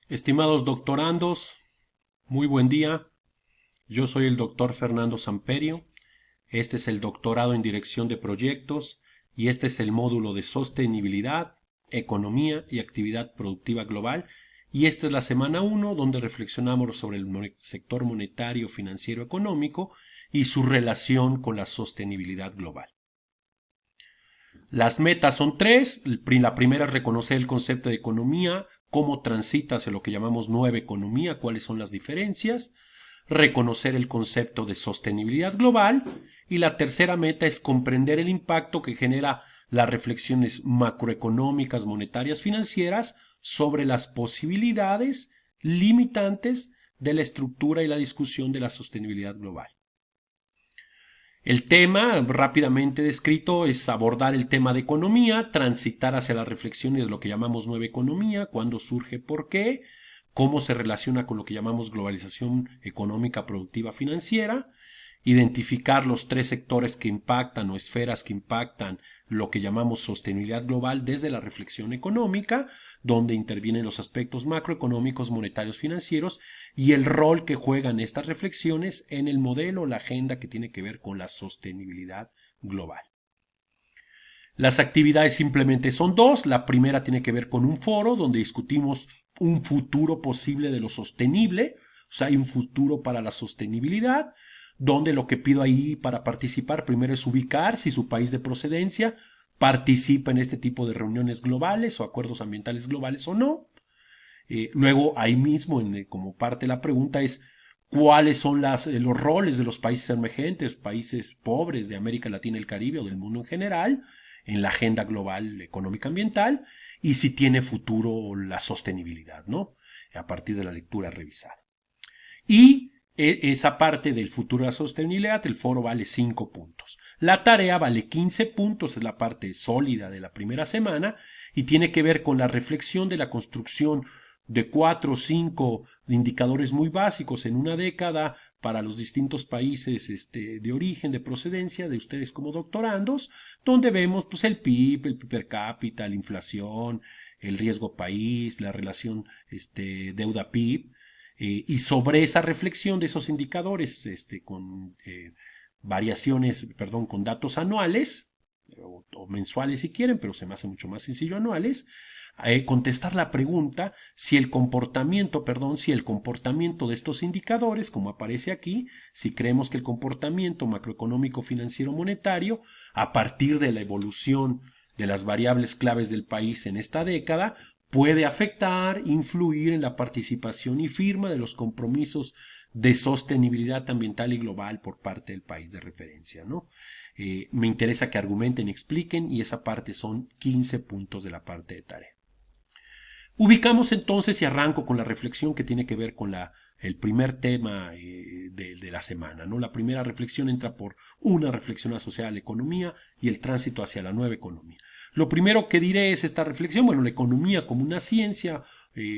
Estimados doctorandos, muy buen día. Yo soy el doctor Fernando Samperio. Este es el doctorado en dirección de proyectos y este es el módulo de sostenibilidad, economía y actividad productiva global. Y esta es la semana 1 donde reflexionamos sobre el sector monetario, financiero, económico y su relación con la sostenibilidad global. Las metas son tres. La primera es reconocer el concepto de economía, cómo transita hacia lo que llamamos nueva economía, cuáles son las diferencias. Reconocer el concepto de sostenibilidad global. Y la tercera meta es comprender el impacto que genera las reflexiones macroeconómicas, monetarias, financieras sobre las posibilidades limitantes de la estructura y la discusión de la sostenibilidad global. El tema, rápidamente descrito, es abordar el tema de economía, transitar hacia las reflexiones de lo que llamamos nueva economía, cuándo surge, por qué, cómo se relaciona con lo que llamamos globalización económica, productiva, financiera, identificar los tres sectores que impactan o esferas que impactan lo que llamamos sostenibilidad global desde la reflexión económica, donde intervienen los aspectos macroeconómicos, monetarios, financieros y el rol que juegan estas reflexiones en el modelo, la agenda que tiene que ver con la sostenibilidad global. Las actividades simplemente son dos. La primera tiene que ver con un foro donde discutimos un futuro posible de lo sostenible, o sea, hay un futuro para la sostenibilidad, donde lo que pido ahí para participar primero es ubicar si su país de procedencia participa en este tipo de reuniones globales o acuerdos ambientales globales o no. Luego ahí mismo, como parte de la pregunta es cuáles son los roles de los países emergentes, países pobres de América Latina y el Caribe o del mundo en general en la agenda global económica ambiental y si tiene futuro la sostenibilidad, ¿no? A partir de la lectura revisada. Y esa parte del futuro de la sostenibilidad, el foro vale 5 puntos. La tarea vale 15 puntos, es la parte sólida de la primera semana y tiene que ver con la reflexión de la construcción de 4 o 5 indicadores muy básicos en una década para los distintos países de origen, de procedencia de ustedes como doctorandos, donde vemos pues, el PIB, el per cápita, la inflación, el riesgo país, la relación deuda-PIB, y sobre esa reflexión de esos indicadores, con variaciones, perdón, con datos anuales, o mensuales si quieren, pero se me hace mucho más sencillo anuales, contestar la pregunta si el comportamiento de estos indicadores, como aparece aquí, si creemos que el comportamiento macroeconómico, financiero, monetario, a partir de la evolución de las variables claves del país en esta década, puede afectar, influir en la participación y firma de los compromisos de sostenibilidad ambiental y global por parte del país de referencia, ¿no? Me interesa que argumenten y expliquen y esa parte son 15 puntos de la parte de tarea. Ubicamos entonces y arranco con la reflexión que tiene que ver con el primer tema de la semana, ¿no? La primera reflexión entra por una reflexión asociada a la economía y el tránsito hacia la nueva economía. Lo primero que diré es esta reflexión, bueno, la economía como una ciencia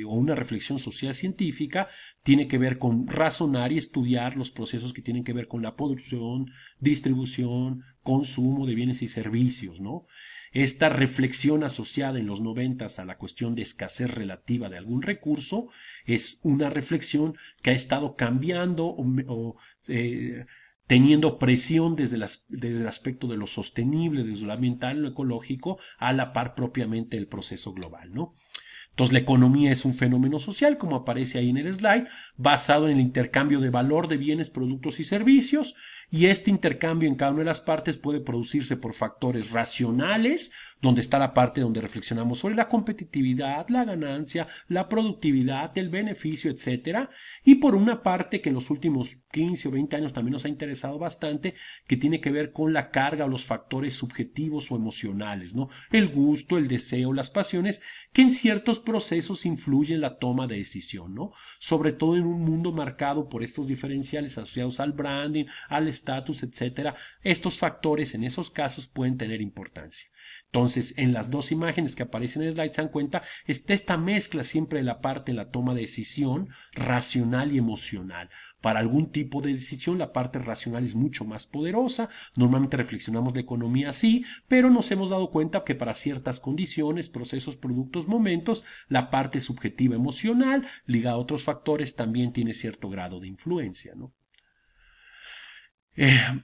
o una reflexión social científica tiene que ver con razonar y estudiar los procesos que tienen que ver con la producción, distribución, consumo de bienes y servicios, ¿no? Esta reflexión asociada en los 90 a la cuestión de escasez relativa de algún recurso es una reflexión que ha estado cambiando teniendo presión desde el aspecto de lo sostenible, desde lo ambiental, lo ecológico, a la par propiamente del proceso global, ¿no? Entonces la economía es un fenómeno social, como aparece ahí en el slide, basado en el intercambio de valor de bienes, productos y servicios, y este intercambio en cada una de las partes puede producirse por factores racionales, donde está la parte donde reflexionamos sobre la competitividad, la ganancia, la productividad, el beneficio, etcétera, y por una parte que en los últimos 15 o 20 años también nos ha interesado bastante, que tiene que ver con la carga o los factores subjetivos o emocionales, ¿no? El gusto, el deseo, las pasiones, que en ciertos procesos influyen en la toma de decisión, ¿no? Sobre todo en un mundo marcado por estos diferenciales asociados al branding, al estatus, etcétera. Estos factores en esos casos pueden tener importancia. Entonces, Entonces, en las dos imágenes que aparecen en el slide se dan cuenta, está esta mezcla siempre de la parte de la toma de decisión racional y emocional. Para algún tipo de decisión la parte racional es mucho más poderosa, normalmente reflexionamos la economía así, pero nos hemos dado cuenta que para ciertas condiciones, procesos, productos, momentos, la parte subjetiva emocional, ligada a otros factores, también tiene cierto grado de influencia, ¿no?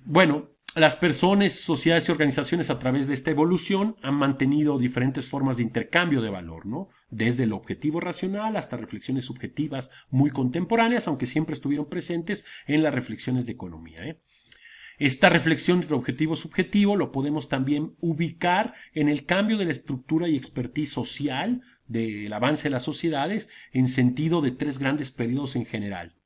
Bueno, las personas, sociedades y organizaciones a través de esta evolución han mantenido diferentes formas de intercambio de valor, ¿no? Desde el objetivo racional hasta reflexiones subjetivas muy contemporáneas, aunque siempre estuvieron presentes en las reflexiones de economía, ¿eh? Esta reflexión entre objetivo subjetivo lo podemos también ubicar en el cambio de la estructura y expertise social del avance de las sociedades en sentido de tres grandes periodos en general.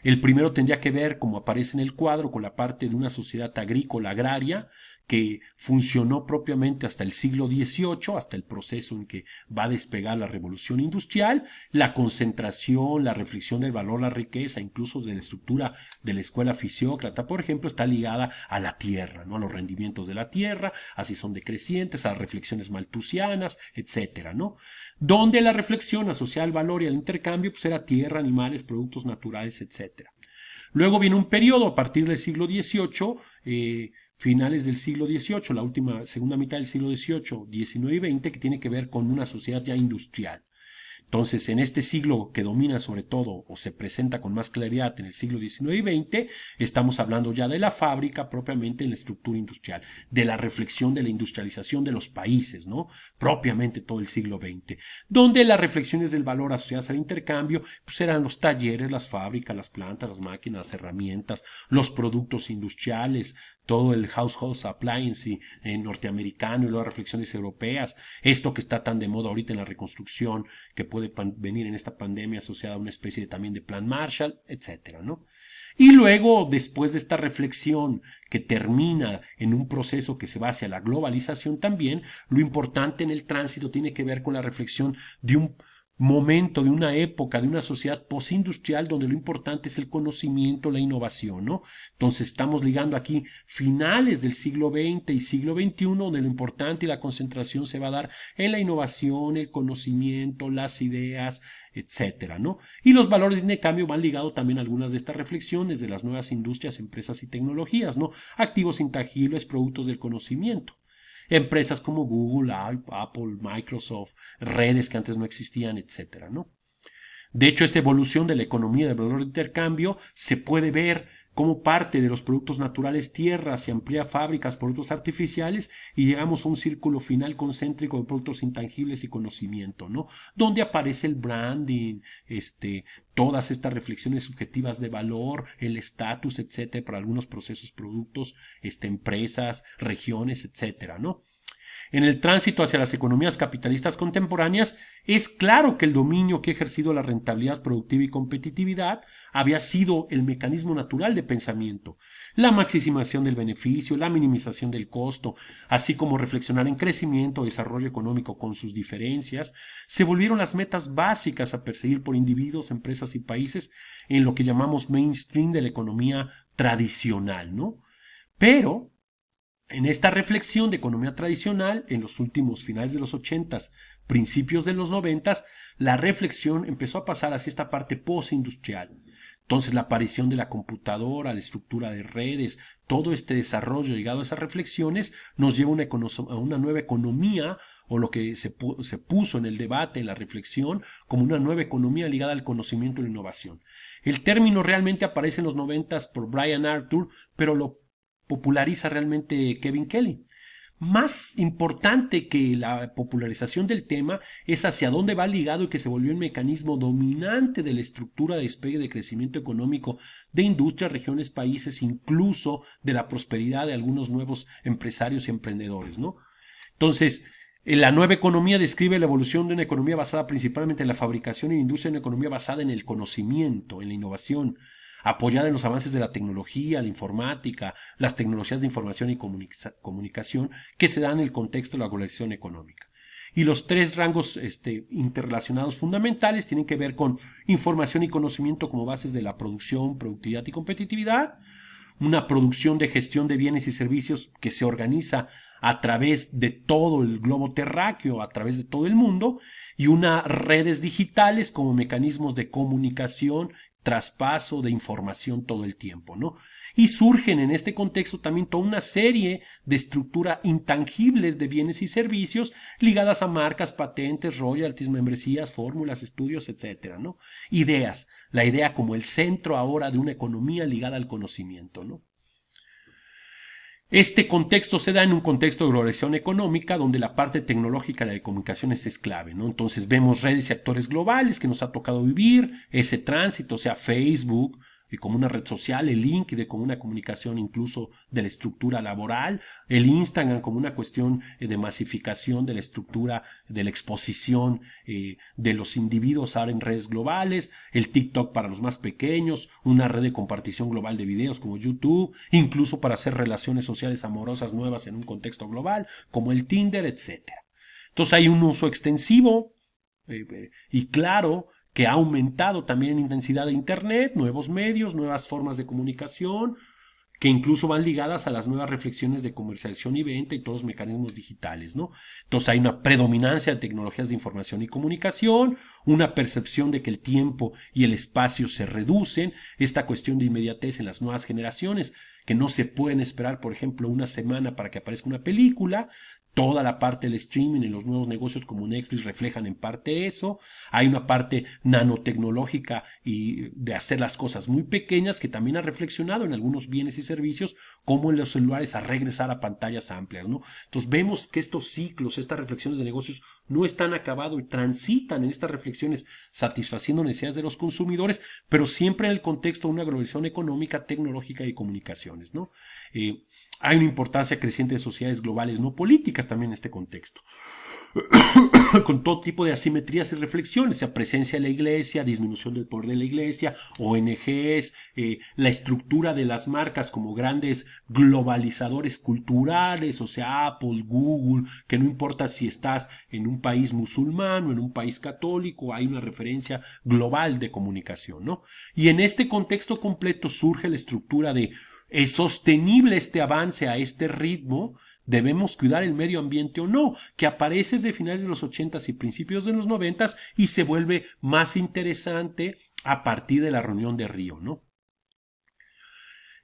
El primero tendría que ver, como aparece en el cuadro, con la parte de una sociedad agrícola agraria que funcionó propiamente hasta el siglo XVIII, hasta el proceso en que va a despegar la revolución industrial, la concentración, la reflexión del valor, la riqueza, incluso de la estructura de la escuela fisiócrata, por ejemplo, está ligada a la tierra, ¿no? A los rendimientos de la tierra, así son decrecientes, a las reflexiones malthusianas, etcétera, ¿no? Donde la reflexión asociada al valor y al intercambio pues era tierra, animales, productos naturales, etcétera. Luego viene un periodo a partir del siglo XVIII, finales del siglo XVIII, la última segunda mitad del siglo XVIII, XIX y XX, que tiene que ver con una sociedad ya industrial. Entonces, en este siglo que domina sobre todo o se presenta con más claridad en el siglo XIX y XX, estamos hablando ya de la fábrica propiamente en la estructura industrial, de la reflexión de la industrialización de los países, ¿no? Propiamente todo el siglo XX, donde las reflexiones del valor asociadas al intercambio, pues eran los talleres, las fábricas, las plantas, las máquinas, las herramientas, los productos industriales, todo el household appliance norteamericano y las reflexiones europeas, esto que está tan de moda ahorita en la reconstrucción, que puede venir en esta pandemia asociada a una especie de, también de plan Marshall, etcétera, ¿no? Y luego, después de esta reflexión que termina en un proceso que se va hacia la globalización también, lo importante en el tránsito tiene que ver con la reflexión de un momento, de una época, de una sociedad postindustrial donde lo importante es el conocimiento, la innovación, ¿no? Entonces estamos ligando aquí finales del siglo XX y siglo XXI, donde lo importante y la concentración se va a dar en la innovación, el conocimiento, las ideas, etcétera, ¿no? Y los valores de cambio van ligados también a algunas de estas reflexiones de las nuevas industrias, empresas y tecnologías, ¿no? Activos intangibles, productos del conocimiento. Empresas como Google, Apple, Microsoft, redes que antes no existían, etcétera, ¿no? De hecho, esa evolución de la economía del valor de intercambio se puede ver como parte de los productos naturales tierra, se amplía fábricas, productos artificiales y llegamos a un círculo final concéntrico de productos intangibles y conocimiento, ¿no? Donde aparece el branding, todas estas reflexiones subjetivas de valor, el estatus, etcétera, para algunos procesos, productos, empresas, regiones, etcétera, ¿no? En el tránsito hacia las economías capitalistas contemporáneas, es claro que el dominio que ha ejercido la rentabilidad productiva y competitividad había sido el mecanismo natural de pensamiento. La maximización del beneficio, la minimización del costo, así como reflexionar en crecimiento o desarrollo económico con sus diferencias, se volvieron las metas básicas a perseguir por individuos, empresas y países en lo que llamamos mainstream de la economía tradicional, ¿no? Pero en esta reflexión de economía tradicional, en los últimos finales de los 80s, principios de los 90s, la reflexión empezó a pasar hacia esta parte postindustrial. Entonces la aparición de la computadora, la estructura de redes, todo este desarrollo ligado a esas reflexiones nos lleva a una nueva economía, o lo que se puso en el debate, en la reflexión, como una nueva economía ligada al conocimiento y la innovación. El término realmente aparece en los 90s por Brian Arthur, pero lo populariza realmente Kevin Kelly. Más importante que la popularización del tema es hacia dónde va ligado y que se volvió un mecanismo dominante de la estructura de despegue de crecimiento económico de industrias, regiones, países, incluso de la prosperidad de algunos nuevos empresarios y emprendedores, ¿no? Entonces, la nueva economía describe la evolución de una economía basada principalmente en la fabricación y la industria, una economía basada en el conocimiento, en la innovación, apoyada en los avances de la tecnología, la informática, las tecnologías de información y comunicación que se dan en el contexto de la globalización económica. Y los tres rangos interrelacionados fundamentales tienen que ver con información y conocimiento como bases de la producción, productividad y competitividad, una producción de gestión de bienes y servicios que se organiza a través de todo el globo terráqueo, a través de todo el mundo, y unas redes digitales como mecanismos de comunicación, traspaso de información todo el tiempo, ¿no? Y surgen en este contexto también toda una serie de estructuras intangibles de bienes y servicios ligadas a marcas, patentes, royalties, membresías, fórmulas, estudios, etcétera, ¿no? Ideas, la idea como el centro ahora de una economía ligada al conocimiento, ¿no? Este contexto se da en un contexto de globalización económica donde la parte tecnológica de comunicaciones es clave, ¿no? Entonces vemos redes y actores globales que nos ha tocado vivir, ese tránsito, o sea, Facebook, como una red social, el LinkedIn como una comunicación incluso de la estructura laboral, el Instagram como una cuestión de masificación de la estructura de la exposición de los individuos ahora en redes globales, el TikTok para los más pequeños, una red de compartición global de videos como YouTube, incluso para hacer relaciones sociales amorosas nuevas en un contexto global como el Tinder, etcétera. Entonces hay un uso extensivo y claro que ha aumentado también en intensidad de Internet, nuevos medios, nuevas formas de comunicación, que incluso van ligadas a las nuevas reflexiones de comercialización y venta y todos los mecanismos digitales, ¿no? Entonces hay una predominancia de tecnologías de información y comunicación, una percepción de que el tiempo y el espacio se reducen, esta cuestión de inmediatez en las nuevas generaciones, que no se pueden esperar, por ejemplo, una semana para que aparezca una película. Toda la parte del streaming y los nuevos negocios como Netflix reflejan en parte eso. Hay una parte nanotecnológica y de hacer las cosas muy pequeñas que también ha reflexionado en algunos bienes y servicios como en los celulares a regresar a pantallas amplias, ¿no? Entonces vemos que estos ciclos, estas reflexiones de negocios no están acabados y transitan en estas reflexiones satisfaciendo necesidades de los consumidores, pero siempre en el contexto de una globalización económica, tecnológica y comunicaciones, ¿no? Hay una importancia creciente de sociedades globales no políticas también en este contexto, con todo tipo de asimetrías y reflexiones, o sea, presencia de la iglesia, disminución del poder de la iglesia, ONGs, la estructura de las marcas como grandes globalizadores culturales, o sea, Apple, Google, que no importa si estás en un país musulmán o en un país católico, hay una referencia global de comunicación, ¿no? Y en este contexto completo surge la estructura de ¿es sostenible este avance a este ritmo? ¿Debemos cuidar el medio ambiente o no? Que aparece desde finales de los 80s y principios de los 90s y se vuelve más interesante a partir de la reunión de Río, ¿no?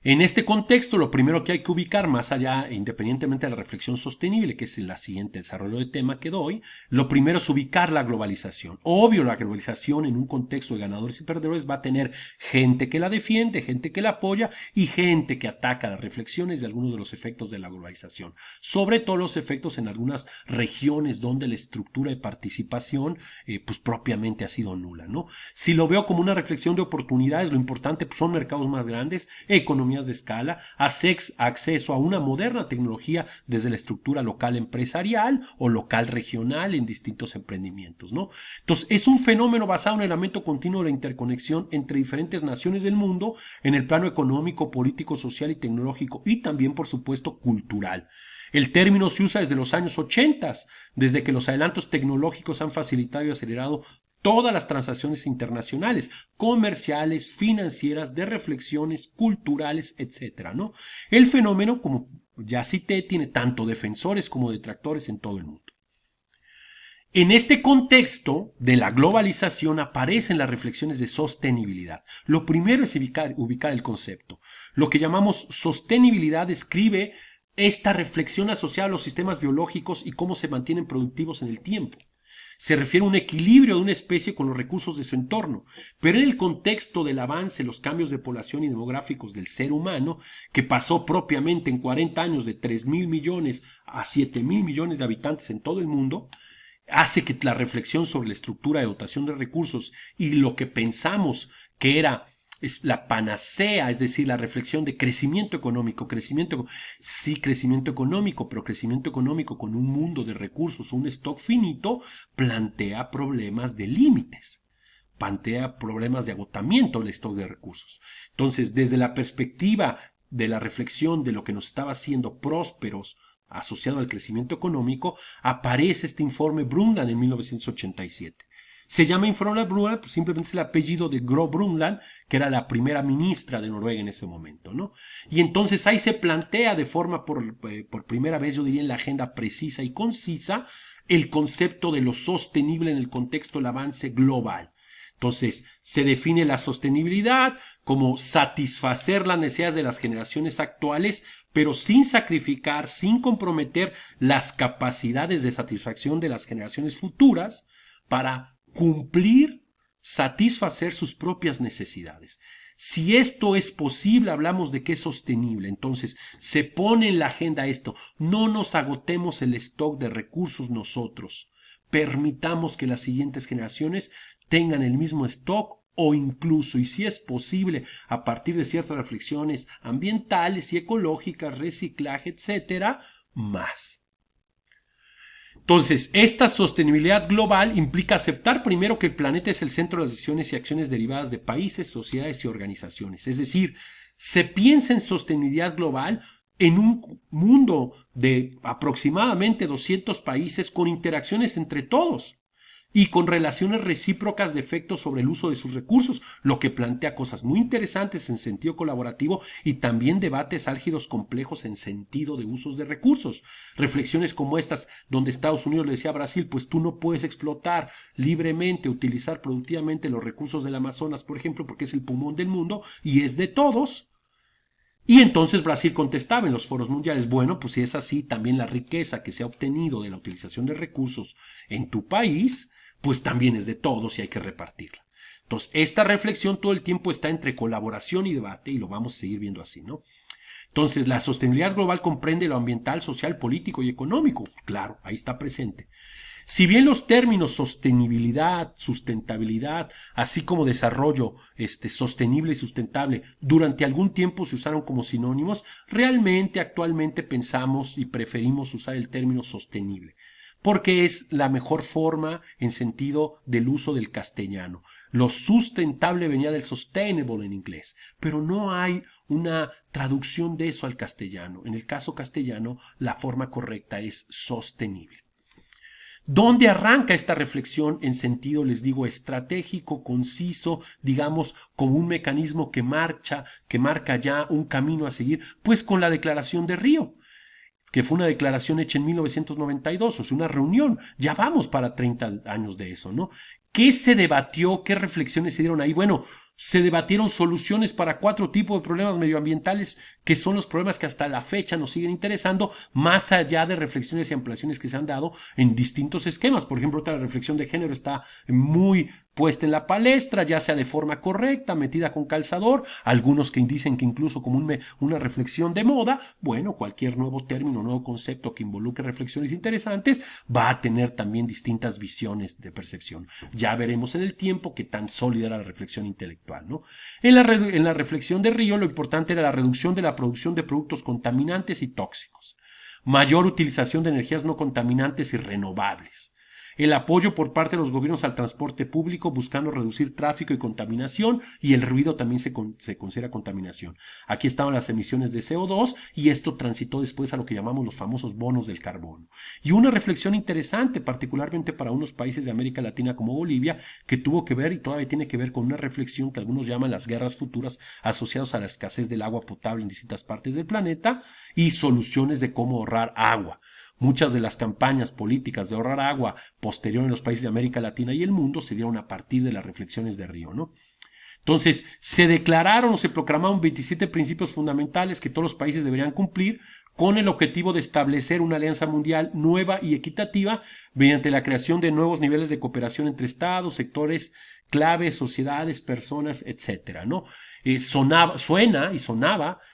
En este contexto, lo primero que hay que ubicar, más allá, independientemente de la reflexión sostenible, que es el siguiente desarrollo de tema que doy, lo primero es ubicar la globalización. Obvio, la globalización en un contexto de ganadores y perdedores va a tener gente que la defiende, gente que la apoya y gente que ataca las reflexiones de algunos de los efectos de la globalización. Sobre todo los efectos en algunas regiones donde la estructura de participación, pues propiamente ha sido nula, ¿no? Si lo veo como una reflexión de oportunidades, lo importante pues, son mercados más grandes, economías de escala, acceso a una moderna tecnología desde la estructura local empresarial o local regional en distintos emprendimientos, ¿no? Entonces, es un fenómeno basado en el aumento continuo de la interconexión entre diferentes naciones del mundo en el plano económico, político, social y tecnológico y también, por supuesto, cultural. El término se usa desde los años 80, desde que los adelantos tecnológicos han facilitado y acelerado todas las transacciones internacionales, comerciales, financieras, de reflexiones, culturales, etcétera, ¿no? El fenómeno, como ya cité, tiene tanto defensores como detractores en todo el mundo. En este contexto de la globalización aparecen las reflexiones de sostenibilidad. Lo primero es ubicar el concepto. Lo que llamamos sostenibilidad describe esta reflexión asociada a los sistemas biológicos y cómo se mantienen productivos en el tiempo. Se refiere a un equilibrio de una especie con los recursos de su entorno, pero en el contexto del avance, los cambios de población y demográficos del ser humano, que pasó propiamente en 40 años de 3.000 millones a 7.000 millones de habitantes en todo el mundo, hace que la reflexión sobre la estructura de dotación de recursos y lo que pensamos que era es la panacea, es decir, la reflexión de crecimiento económico, sí, crecimiento económico, pero crecimiento económico con un mundo de recursos, un stock finito, plantea problemas de límites, plantea problemas de agotamiento del stock de recursos. Entonces, desde la perspectiva de la reflexión de lo que nos estaba haciendo prósperos, asociado al crecimiento económico, aparece este informe Brundtland en 1987. Se llama Infrola Brundtland, pues simplemente es el apellido de Gro Brundtland, que era la primera ministra de Noruega en ese momento, ¿no? Y entonces ahí se plantea de forma por primera vez, yo diría, en la agenda precisa y concisa, el concepto de lo sostenible en el contexto del avance global. Entonces, se define la sostenibilidad como satisfacer las necesidades de las generaciones actuales, pero sin sacrificar, sin comprometer las capacidades de satisfacción de las generaciones futuras para cumplir, satisfacer sus propias necesidades. Si esto es posible, hablamos de que es sostenible. Entonces, se pone en la agenda esto. No nos agotemos el stock de recursos nosotros. Permitamos que las siguientes generaciones tengan el mismo stock o incluso, y si es posible, a partir de ciertas reflexiones ambientales y ecológicas, reciclaje, etcétera, más. Entonces, esta sostenibilidad global implica aceptar primero que el planeta es el centro de las decisiones y acciones derivadas de países, sociedades y organizaciones. Es decir, se piensa en sostenibilidad global en un mundo de aproximadamente 200 países con interacciones entre todos y con relaciones recíprocas de efectos sobre el uso de sus recursos, lo que plantea cosas muy interesantes en sentido colaborativo y también debates álgidos complejos en sentido de usos de recursos. Reflexiones como estas, donde Estados Unidos le decía a Brasil, pues tú no puedes explotar libremente, utilizar productivamente los recursos del Amazonas, por ejemplo, porque es el pulmón del mundo y es de todos. Y entonces Brasil contestaba en los foros mundiales, bueno, pues si es así, también la riqueza que se ha obtenido de la utilización de recursos en tu país, pues también es de todos y hay que repartirla. Entonces, esta reflexión todo el tiempo está entre colaboración y debate y lo vamos a seguir viendo así, ¿no? Entonces, la sostenibilidad global comprende lo ambiental, social, político y económico. Claro, ahí está presente. Si bien los términos sostenibilidad, sustentabilidad, así como desarrollo sostenible y sustentable durante algún tiempo se usaron como sinónimos, realmente actualmente pensamos y preferimos usar el término sostenible, porque es la mejor forma en sentido del uso del castellano. Lo sustentable venía del sustainable en inglés, pero no hay una traducción de eso al castellano. En el caso castellano, la forma correcta es sostenible. ¿Dónde arranca esta reflexión en sentido, les digo, estratégico, conciso, digamos, como un mecanismo que marca ya un camino a seguir? Pues con la Declaración de Río, que fue una declaración hecha en 1992, o sea, una reunión. Ya vamos para 30 años de eso, ¿no? ¿Qué se debatió? ¿Qué reflexiones se dieron ahí? Bueno, se debatieron soluciones para 4 tipos de problemas medioambientales, que son los problemas que hasta la fecha nos siguen interesando, más allá de reflexiones y ampliaciones que se han dado en distintos esquemas. Por ejemplo, otra reflexión de género está muy puesta en la palestra, ya sea de forma correcta, metida con calzador, algunos que dicen que incluso como una reflexión de moda. Bueno, cualquier nuevo término, nuevo concepto que involucre reflexiones interesantes va a tener también distintas visiones de percepción. Ya veremos en el tiempo qué tan sólida era la reflexión intelectual, ¿no? En la reflexión de Río, lo importante era la reducción de la producción de productos contaminantes y tóxicos, mayor utilización de energías no contaminantes y renovables, el apoyo por parte de los gobiernos al transporte público buscando reducir tráfico y contaminación, y el ruido también se considera contaminación. Aquí estaban las emisiones de CO2 y esto transitó después a lo que llamamos los famosos bonos del carbono. Y una reflexión interesante, particularmente para unos países de América Latina como Bolivia, que tuvo que ver y todavía tiene que ver con una reflexión que algunos llaman las guerras futuras asociadas a la escasez del agua potable en distintas partes del planeta y soluciones de cómo ahorrar agua. Muchas de las campañas políticas de ahorrar agua posterior en los países de América Latina y el mundo se dieron a partir de las reflexiones de Río, ¿no? Entonces, se declararon o se proclamaron 27 principios fundamentales que todos los países deberían cumplir con el objetivo de establecer una alianza mundial nueva y equitativa mediante la creación de nuevos niveles de cooperación entre estados, sectores claves, sociedades, personas, etcétera, ¿no? Sonaba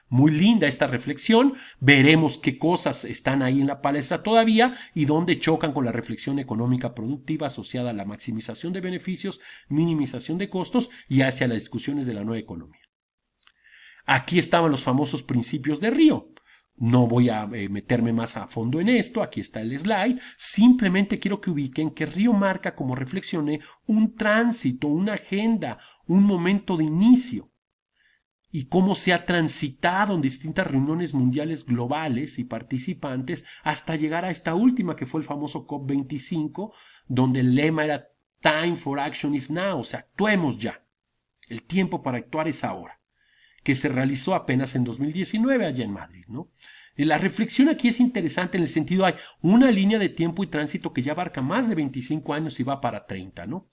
muy linda esta reflexión. Veremos qué cosas están ahí en la palestra todavía y dónde chocan con la reflexión económica productiva asociada a la maximización de beneficios, minimización de costos y hacia las discusiones de la nueva economía. Aquí estaban los famosos principios de Río. No voy a meterme más a fondo en esto, aquí está el slide, simplemente quiero que ubiquen que Río marca, como reflexioné, un tránsito, una agenda, un momento de inicio, y cómo se ha transitado en distintas reuniones mundiales globales y participantes hasta llegar a esta última, que fue el famoso COP25, donde el lema era Time for action is now, o sea, actuemos ya. El tiempo para actuar es ahora, que se realizó apenas en 2019 allá en Madrid, ¿no? Y la reflexión aquí es interesante en el sentido, hay una línea de tiempo y tránsito que ya abarca más de 25 años y va para 30, ¿no?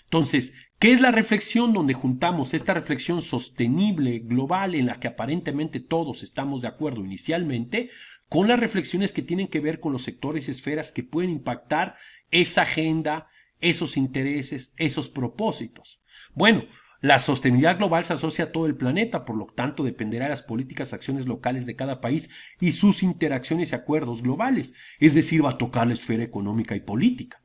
Entonces, ¿qué es la reflexión? Donde juntamos esta reflexión sostenible, global, en la que aparentemente todos estamos de acuerdo inicialmente, con las reflexiones que tienen que ver con los sectores y esferas que pueden impactar esa agenda, esos intereses, esos propósitos. Bueno, la sostenibilidad global se asocia a todo el planeta, por lo tanto dependerá de las políticas, acciones locales de cada país y sus interacciones y acuerdos globales, es decir, va a tocar la esfera económica y política.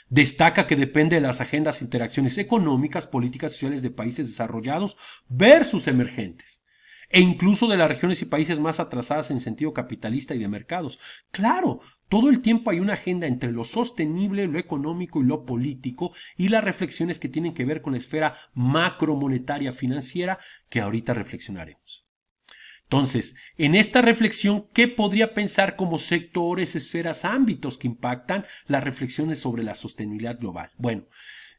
Destaca que depende de las agendas e interacciones económicas, políticas y sociales de países desarrollados versus emergentes, e incluso de las regiones y países más atrasadas en sentido capitalista y de mercados. Claro, todo el tiempo hay una agenda entre lo sostenible, lo económico y lo político, y las reflexiones que tienen que ver con la esfera macromonetaria financiera que ahorita reflexionaremos. Entonces, en esta reflexión, ¿qué podría pensar como sectores, esferas, ámbitos que impactan las reflexiones sobre la sostenibilidad global? Bueno,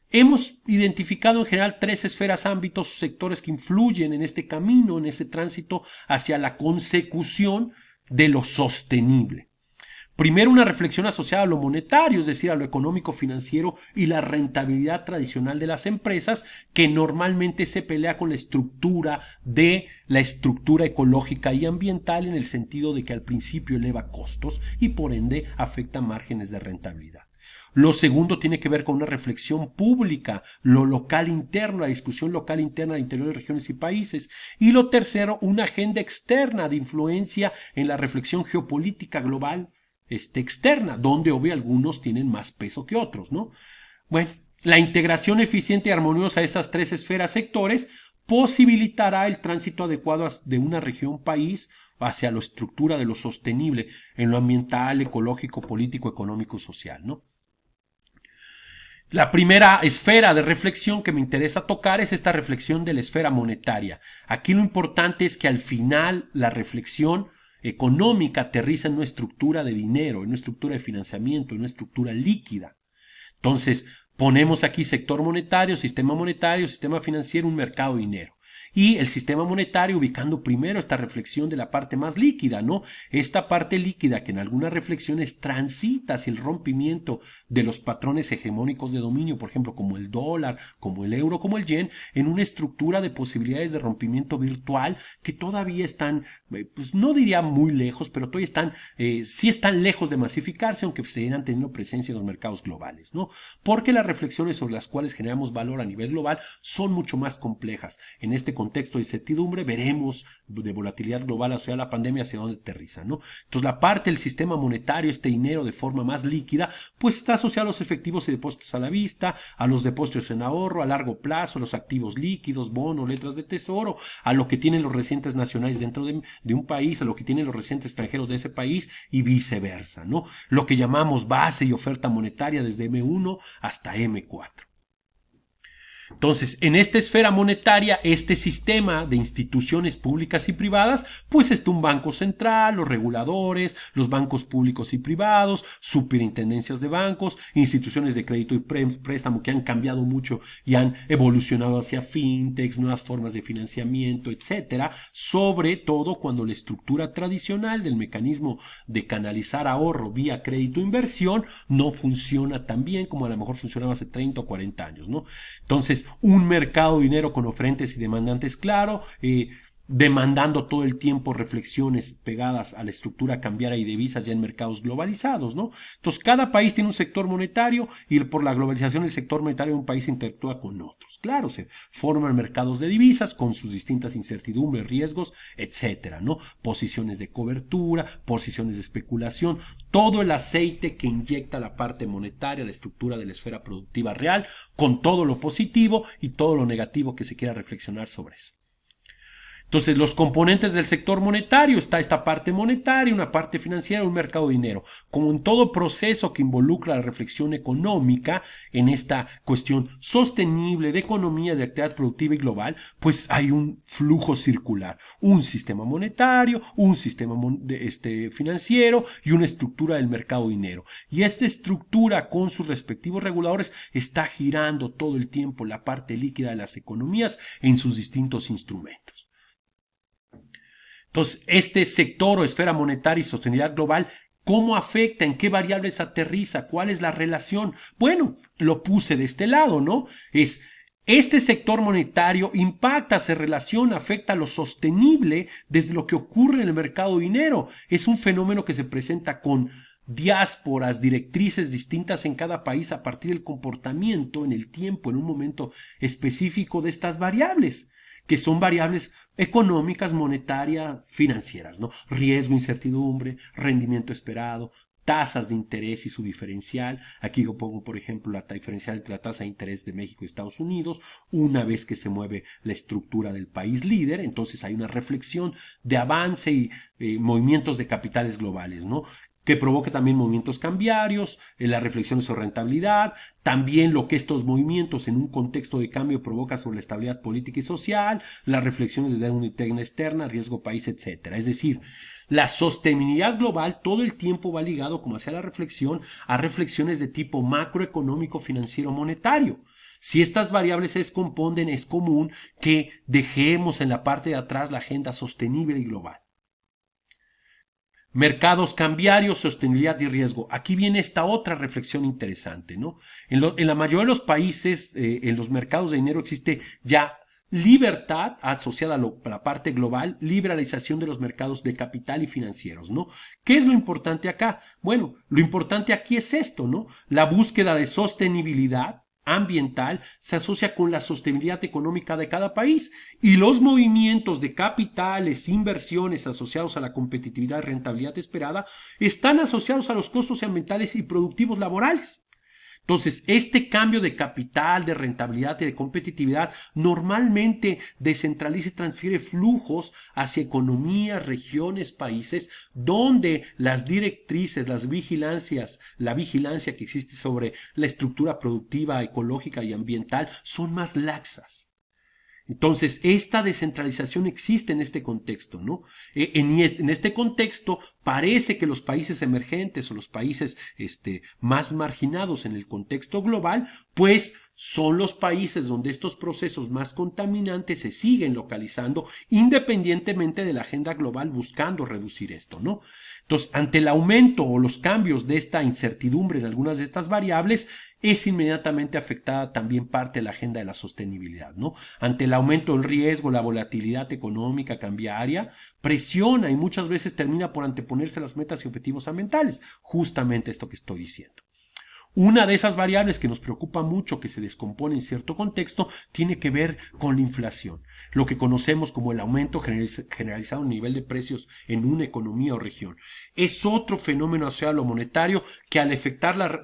hemos identificado en general 3 esferas, ámbitos o sectores que influyen en este camino, en ese tránsito hacia la consecución de lo sostenible. Primero, una reflexión asociada a lo monetario, es decir, a lo económico financiero y la rentabilidad tradicional de las empresas, que normalmente se pelea con la estructura ecológica y ambiental, en el sentido de que al principio eleva costos y por ende afecta márgenes de rentabilidad. Lo segundo tiene que ver con una reflexión pública, lo local interno, la discusión local interna de interior de regiones y países. Y lo tercero, una agenda externa de influencia en la reflexión geopolítica global, externa, donde obvio algunos tienen más peso que otros, ¿no? Bueno, la integración eficiente y armoniosa de esas 3 esferas, sectores, posibilitará el tránsito adecuado de una región país hacia la estructura de lo sostenible en lo ambiental, ecológico, político, económico y social, ¿no? La primera esfera de reflexión que me interesa tocar es esta reflexión de la esfera monetaria. Aquí lo importante es que al final la reflexión económica aterriza en una estructura de dinero, en una estructura de financiamiento, en una estructura líquida. Entonces, ponemos aquí sector monetario, sistema financiero, un mercado de dinero. Y el sistema monetario ubicando primero esta reflexión de la parte más líquida, ¿no? Esta parte líquida que en algunas reflexiones transita hacia el rompimiento de los patrones hegemónicos de dominio, por ejemplo, como el dólar, como el euro, como el yen, en una estructura de posibilidades de rompimiento virtual que todavía están, pues no diría muy lejos, pero todavía están, sí están lejos de masificarse, aunque seguirán teniendo presencia en los mercados globales, ¿no? Porque las reflexiones sobre las cuales generamos valor a nivel global son mucho más complejas. En este contexto de incertidumbre veremos de volatilidad global asociada a la pandemia hacia dónde aterriza, ¿no? Entonces la parte del sistema monetario, este dinero de forma más líquida, pues está asociado a los efectivos y depósitos a la vista, a los depósitos en ahorro a largo plazo, a los activos líquidos, bonos, letras de tesoro, a lo que tienen los residentes nacionales dentro de un país, a lo que tienen los residentes extranjeros de ese país y viceversa, ¿no? Lo que llamamos base y oferta monetaria desde M1 hasta M4. Entonces, en esta esfera monetaria, este sistema de instituciones públicas y privadas, pues está un banco central, los reguladores, los bancos públicos y privados, superintendencias de bancos, instituciones de crédito y préstamo que han cambiado mucho y han evolucionado hacia fintechs, nuevas formas de financiamiento, etcétera, sobre todo cuando la estructura tradicional del mecanismo de canalizar ahorro vía crédito e inversión no funciona tan bien como a lo mejor funcionaba hace 30 o 40 años, ¿no? Entonces, un mercado de dinero con oferentes y demandantes claro, demandando todo el tiempo reflexiones pegadas a la estructura cambiaria y divisas ya en mercados globalizados, ¿no? Entonces, cada país tiene un sector monetario y por la globalización el sector monetario de un país interactúa con otros. Claro, se forman mercados de divisas con sus distintas incertidumbres, riesgos, etcétera, ¿no? Posiciones de cobertura, posiciones de especulación, todo el aceite que inyecta la parte monetaria, la estructura de la esfera productiva real, con todo lo positivo y todo lo negativo que se quiera reflexionar sobre eso. Entonces, los componentes del sector monetario, está esta parte monetaria, una parte financiera, un mercado de dinero. Como en todo proceso que involucra la reflexión económica en esta cuestión sostenible de economía, de actividad productiva y global, pues hay un flujo circular, un sistema monetario, un sistema financiero y una estructura del mercado de dinero. Y esta estructura con sus respectivos reguladores está girando todo el tiempo la parte líquida de las economías en sus distintos instrumentos. Entonces, este sector o esfera monetaria y sostenibilidad global, ¿cómo afecta? ¿En qué variables aterriza? ¿Cuál es la relación? Bueno, lo puse de este lado, ¿no? Este sector monetario impacta, se relaciona, afecta lo sostenible desde lo que ocurre en el mercado de dinero. Es un fenómeno que se presenta con diásporas, directrices distintas en cada país a partir del comportamiento en el tiempo, en un momento específico de estas variables, que son variables económicas, monetarias, financieras, ¿no? Riesgo, incertidumbre, rendimiento esperado, tasas de interés y su diferencial. Aquí yo pongo, por ejemplo, la diferencial entre la tasa de interés de México y Estados Unidos, una vez que se mueve la estructura del país líder, entonces hay una reflexión de avance y movimientos de capitales globales, ¿no? Que provoque también movimientos cambiarios, la reflexión sobre rentabilidad, también lo que estos movimientos en un contexto de cambio provoca sobre la estabilidad política y social, las reflexiones de deuda interna externa, riesgo país, etcétera. Es decir, la sostenibilidad global todo el tiempo va ligado, como hacía la reflexión, a reflexiones de tipo macroeconómico, financiero, monetario. Si estas variables se descomponen, es común que dejemos en la parte de atrás la agenda sostenible y global. Mercados cambiarios, sostenibilidad y riesgo. Aquí viene esta otra reflexión interesante, ¿no? En la mayoría de los países, en los mercados de dinero existe ya libertad asociada a la parte global, liberalización de los mercados de capital y financieros, ¿no? ¿Qué es lo importante acá? Bueno, lo importante aquí es esto, ¿no? La búsqueda de sostenibilidad ambiental se asocia con la sostenibilidad económica de cada país y los movimientos de capitales, inversiones asociados a la competitividad y rentabilidad esperada están asociados a los costos ambientales y productivos laborales. Entonces, este cambio de capital, de rentabilidad y de competitividad normalmente descentraliza y transfiere flujos hacia economías, regiones, países, donde las directrices, la vigilancia que existe sobre la estructura productiva, ecológica y ambiental son más laxas. Entonces, esta descentralización existe en este contexto, ¿no? En este contexto, parece que los países emergentes o los países más marginados en el contexto global, pues son los países donde estos procesos más contaminantes se siguen localizando independientemente de la agenda global buscando reducir esto, ¿no? Entonces, ante el aumento o los cambios de esta incertidumbre en algunas de estas variables, es inmediatamente afectada también parte de la agenda de la sostenibilidad, ¿no? Ante el aumento del riesgo, la volatilidad económica cambiaria presiona y muchas veces termina por anteponerse las metas y objetivos ambientales, justamente esto que estoy diciendo. Una de esas variables que nos preocupa mucho, que se descompone en cierto contexto, tiene que ver con la inflación, lo que conocemos como el aumento generalizado en nivel de precios en una economía o región. Es otro fenómeno asociado a lo monetario que al afectar la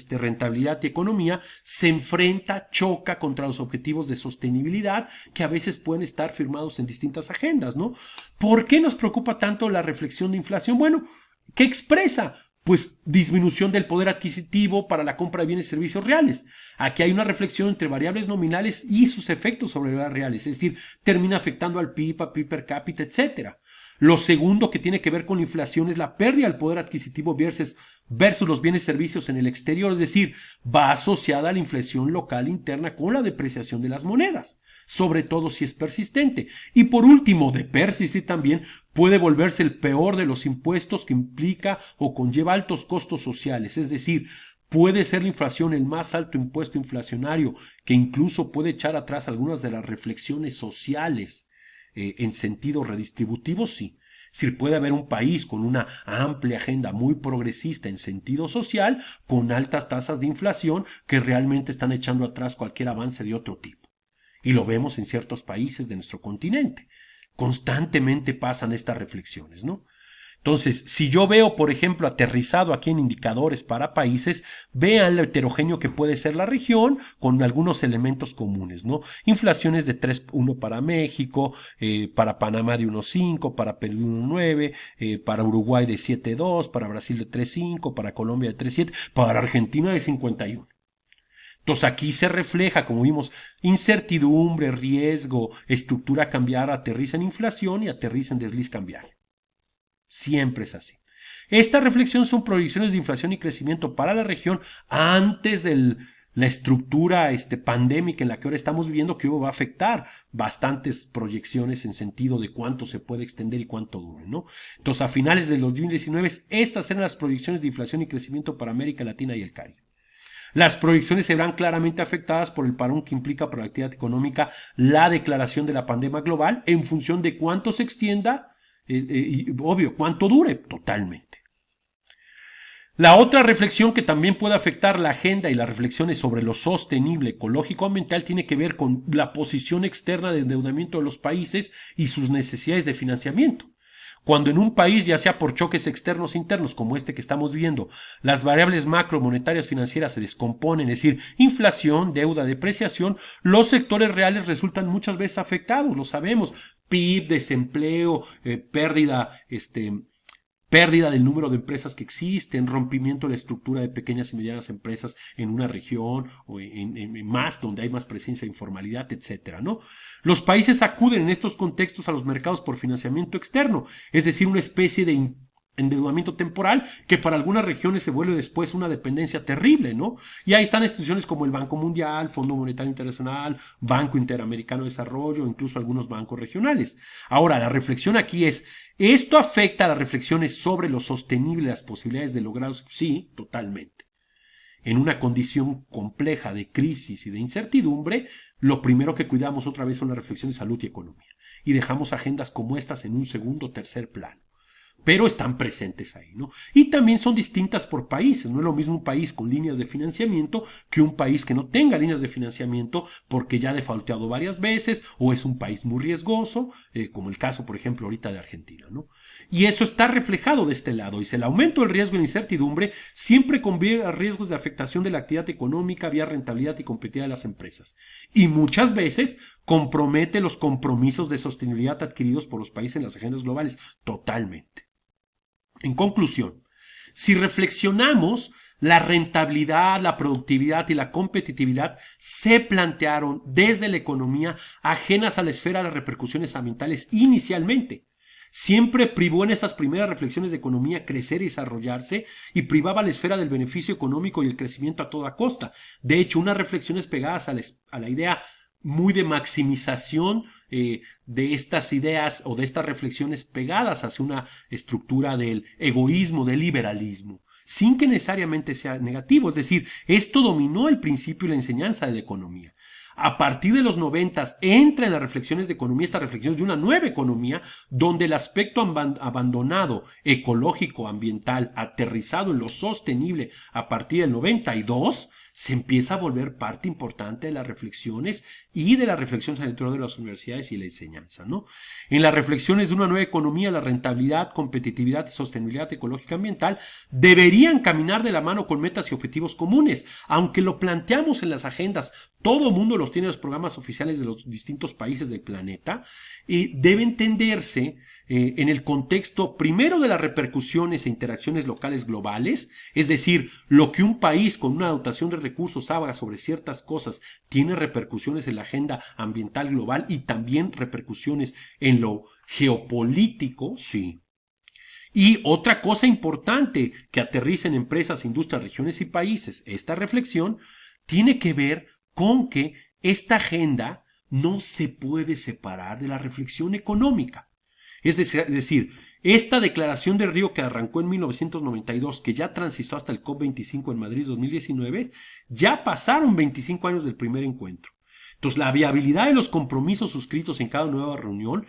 rentabilidad y economía se enfrenta, choca contra los objetivos de sostenibilidad que a veces pueden estar firmados en distintas agendas, ¿no? ¿Por qué nos preocupa tanto la reflexión de inflación? Bueno, ¿qué expresa? Pues disminución del poder adquisitivo para la compra de bienes y servicios reales. Aquí hay una reflexión entre variables nominales y sus efectos sobre variables reales, es decir, termina afectando al PIB, a PIB per cápita, etcétera. Lo segundo que tiene que ver con la inflación es la pérdida del poder adquisitivo versus los bienes y servicios en el exterior, es decir, va asociada a la inflación local interna con la depreciación de las monedas, sobre todo si es persistente. Y por último, de persistir también, puede volverse el peor de los impuestos que implica o conlleva altos costos sociales, es decir, puede ser la inflación el más alto impuesto inflacionario que incluso puede echar atrás algunas de las reflexiones sociales en sentido redistributivo, sí. Si puede haber un país con una amplia agenda muy progresista en sentido social, con altas tasas de inflación que realmente están echando atrás cualquier avance de otro tipo. Y lo vemos en ciertos países de nuestro continente. Constantemente pasan estas reflexiones, ¿no? Entonces, si yo veo, por ejemplo, aterrizado aquí en indicadores para países, vean lo heterogéneo que puede ser la región con algunos elementos comunes, ¿no? Inflaciones de 3,1 para México, para Panamá de 1,5, para Perú de 1,9, para Uruguay de 7,2, para Brasil de 3,5, para Colombia de 3,7, para Argentina de 51. Entonces aquí se refleja, como vimos, incertidumbre, riesgo, estructura cambiar, aterriza en inflación y aterriza en desliz cambiario. Siempre es así. Esta reflexión son proyecciones de inflación y crecimiento para la región antes de la estructura pandémica en la que ahora estamos viviendo, que va a afectar bastantes proyecciones en sentido de cuánto se puede extender y cuánto dure, ¿no? Entonces, a finales del 2019, estas eran las proyecciones de inflación y crecimiento para América Latina y el Caribe. Las proyecciones se verán claramente afectadas por el parón que implica para la actividad económica la declaración de la pandemia global en función de cuánto se extienda y obvio, cuánto dure totalmente. La otra reflexión que también puede afectar la agenda y las reflexiones sobre lo sostenible ecológico ambiental tiene que ver con la posición externa de endeudamiento de los países y sus necesidades de financiamiento. Cuando en un país, ya sea por choques externos e internos como este que estamos viendo, las variables macromonetarias financieras se descomponen, es decir, inflación, deuda, depreciación, los sectores reales resultan muchas veces afectados, lo sabemos, PIB, desempleo, pérdida del número de empresas que existen, rompimiento de la estructura de pequeñas y medianas empresas en una región o en más donde hay más presencia de informalidad, etcétera, ¿no? Los países acuden en estos contextos a los mercados por financiamiento externo, es decir, una especie de endeudamiento temporal que para algunas regiones se vuelve después una dependencia terrible, ¿no? Y ahí están instituciones como el Banco Mundial, Fondo Monetario Internacional, Banco Interamericano de Desarrollo, incluso algunos bancos regionales. Ahora, la reflexión aquí es, ¿esto afecta a las reflexiones sobre lo sostenible y las posibilidades de lograrlos? Sí, totalmente. En una condición compleja de crisis y de incertidumbre, lo primero que cuidamos otra vez son las reflexiones de salud y economía. Y dejamos agendas como estas en un segundo o tercer plano. Pero están presentes ahí, ¿no? Y también son distintas por países. No es lo mismo un país con líneas de financiamiento que un país que no tenga líneas de financiamiento porque ya ha defaulteado varias veces o es un país muy riesgoso, como el caso, por ejemplo, ahorita de Argentina, ¿no? Y eso está reflejado de este lado. Dice, el aumento del riesgo y la incertidumbre siempre conviene a riesgos de afectación de la actividad económica vía rentabilidad y competitividad de las empresas. Y muchas veces compromete los compromisos de sostenibilidad adquiridos por los países en las agendas globales. Totalmente. En conclusión, si reflexionamos, la rentabilidad, la productividad y la competitividad se plantearon desde la economía ajenas a la esfera de las repercusiones ambientales inicialmente. Siempre privó en estas primeras reflexiones de economía crecer y desarrollarse y privaba la esfera del beneficio económico y el crecimiento a toda costa. De hecho, unas reflexiones pegadas a la idea muy de maximización de estas ideas o de estas reflexiones pegadas hacia una estructura del egoísmo, del liberalismo, sin que necesariamente sea negativo. Es decir, esto dominó el principio y la enseñanza de la economía. A partir de los 90 entra en las reflexiones de economía, estas reflexiones de una nueva economía, donde el aspecto abandonado, ecológico, ambiental, aterrizado en lo sostenible a partir del 92, se empieza a volver parte importante de las reflexiones y de las reflexiones al interior de las universidades y la enseñanza, ¿no? En las reflexiones de una nueva economía, la rentabilidad, competitividad y sostenibilidad ecológica ambiental deberían caminar de la mano con metas y objetivos comunes, aunque lo planteamos en las agendas, todo el mundo los tiene en los programas oficiales de los distintos países del planeta, debe entenderse en el contexto primero de las repercusiones e interacciones locales globales, es decir, lo que un país con una dotación de recursos haga sobre ciertas cosas tiene repercusiones en la agenda ambiental global y también repercusiones en lo geopolítico, sí. Y otra cosa importante que aterriza en empresas, industrias, regiones y países, esta reflexión tiene que ver con que esta agenda no se puede separar de la reflexión económica. Es decir, esta declaración de Río que arrancó en 1992, que ya transitó hasta el COP25 en Madrid 2019, ya pasaron 25 años del primer encuentro. Entonces, la viabilidad de los compromisos suscritos en cada nueva reunión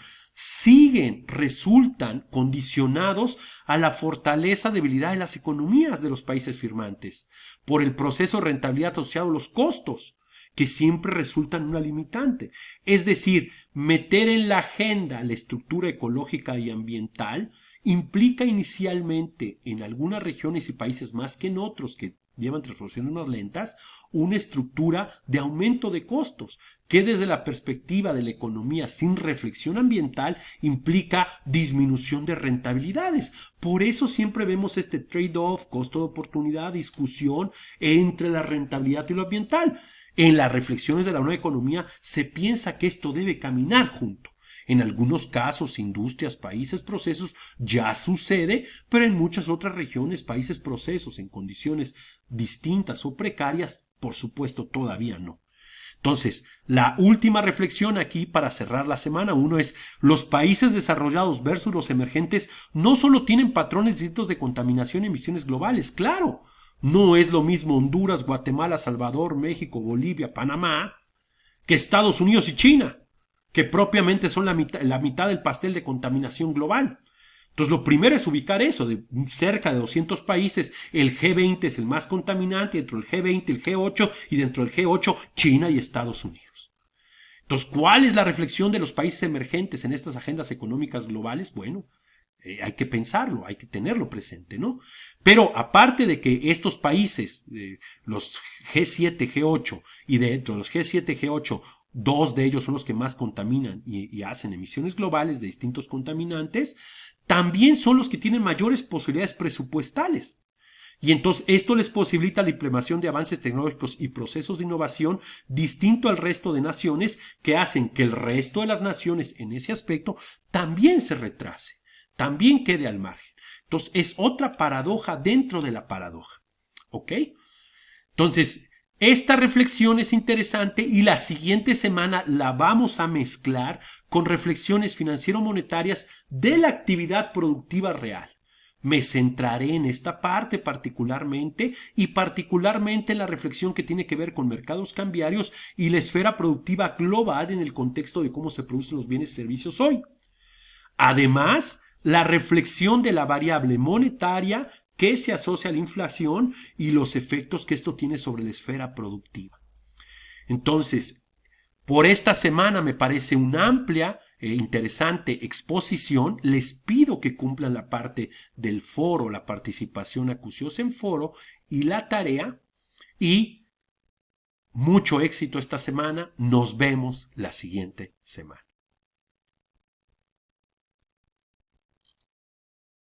resultan condicionados a la fortaleza, debilidad de las economías de los países firmantes, por el proceso de rentabilidad asociado a los costos, que siempre resultan una limitante. Es decir, meter en la agenda la estructura ecológica y ambiental implica inicialmente en algunas regiones y países más que en otros que llevan transformaciones más lentas, una estructura de aumento de costos, que desde la perspectiva de la economía sin reflexión ambiental implica disminución de rentabilidades. Por eso siempre vemos este trade-off, costo de oportunidad, discusión entre la rentabilidad y lo ambiental. En las reflexiones de la nueva economía se piensa que esto debe caminar junto. En algunos casos, industrias, países, procesos, ya sucede, pero en muchas otras regiones, países, procesos, en condiciones distintas o precarias, por supuesto, todavía no. Entonces, la última reflexión aquí para cerrar la semana, uno es, los países desarrollados versus los emergentes no solo tienen patrones distintos de contaminación y emisiones globales, claro, no es lo mismo Honduras, Guatemala, Salvador, México, Bolivia, Panamá, que Estados Unidos y China, que propiamente son la mitad del pastel de contaminación global. Entonces, lo primero es ubicar eso, de cerca de 200 países, el G20 es el más contaminante, dentro del G20 el G8 y dentro del G8 China y Estados Unidos. Entonces, ¿cuál es la reflexión de los países emergentes en estas agendas económicas globales? Bueno, hay que pensarlo, hay que tenerlo presente, ¿no? Pero aparte de que estos países, los G7, G8 y dentro de los G7, G8, dos de ellos son los que más contaminan y hacen emisiones globales de distintos contaminantes, también son los que tienen mayores posibilidades presupuestales. Y entonces esto les posibilita la implementación de avances tecnológicos y procesos de innovación distinto al resto de naciones que hacen que el resto de las naciones en ese aspecto también se retrase, también quede al margen. Entonces es otra paradoja dentro de la paradoja. ¿Ok? Entonces, esta reflexión es interesante y la siguiente semana la vamos a mezclar con reflexiones financiero-monetarias de la actividad productiva real. Me centraré en esta parte particularmente y particularmente en la reflexión que tiene que ver con mercados cambiarios y la esfera productiva global en el contexto de cómo se producen los bienes y servicios hoy. Además, la reflexión de la variable monetaria que se asocia a la inflación y los efectos que esto tiene sobre la esfera productiva. Entonces, por esta semana me parece una amplia e interesante exposición. Les pido que cumplan la parte del foro, la participación acuciosa en foro y la tarea. Y mucho éxito esta semana. Nos vemos la siguiente semana.